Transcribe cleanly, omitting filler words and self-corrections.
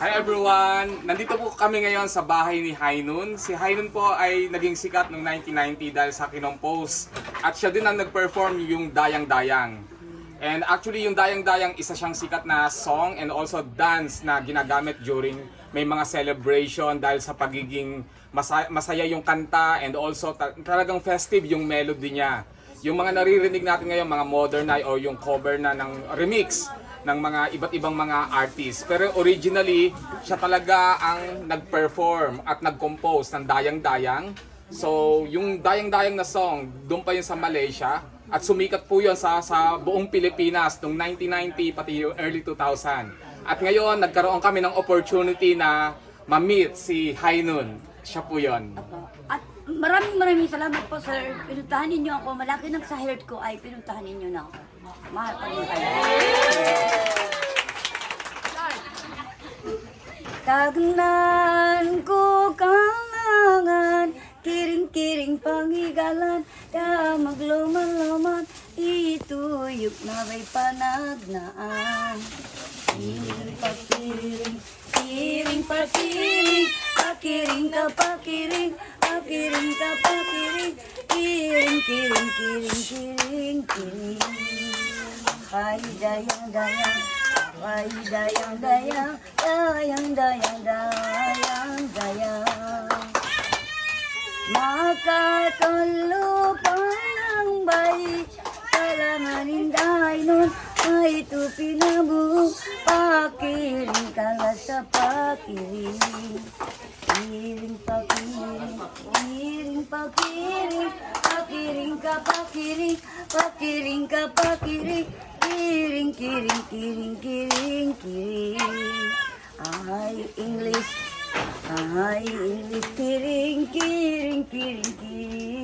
Hi everyone! Nandito po kami ngayon sa bahay ni Hainun. Si Hainun po ay naging sikat noong 1990 dahil sa Kinompose. At siya din ang nag-perform yung Dayang-Dayang. And actually yung Dayang-Dayang isa siyang sikat na song and also dance na ginagamit during may mga celebration dahil sa pagiging masaya yung kanta and also talagang festive yung melody niya. Yung mga naririnig natin ngayon, mga modern na o yung cover na ng remix ng mga iba't ibang mga artists. Pero originally, siya talaga ang nag-perform at nag-compose ng Dayang-Dayang. So, yung Dayang-Dayang na song, doon pa yun sa Malaysia. At sumikat po yun sa buong Pilipinas noong 1990 pati yung early 2000. At ngayon, nagkaroon kami ng opportunity na ma-meet si Hainun. Siya po yun. At maraming salamat po, sir. Pinuntahan ninyo ako. Malaki ng sa heart ko ay pinuntahan ninyo na ako. Mahal pa rin kayo. Tagnan ko kangangan, kiring-kiring panghigalan, da magluman-luman, ituyok na may panagnaan. Kiring pa kiring, kiring pa kiring, pakiring ka pakiring, pakiring ka pakiring, kiring, kiring, kiring, kiring, kiring. Ay dayang-dayang, ay dayang-dayang, dayang-dayang, dayang-dayang. Makakulupa ng bay, kalanganin dahil nun ay ito pinabu, pakiring ka sa pakiring. Kiring pa kiring, kiring pa kiring, pakiring ka pakiring, pakiring ka pakiring, kiring, kiring, kiring, kiring, kiring. Ay English, kiring, kiring, kiring, kiring.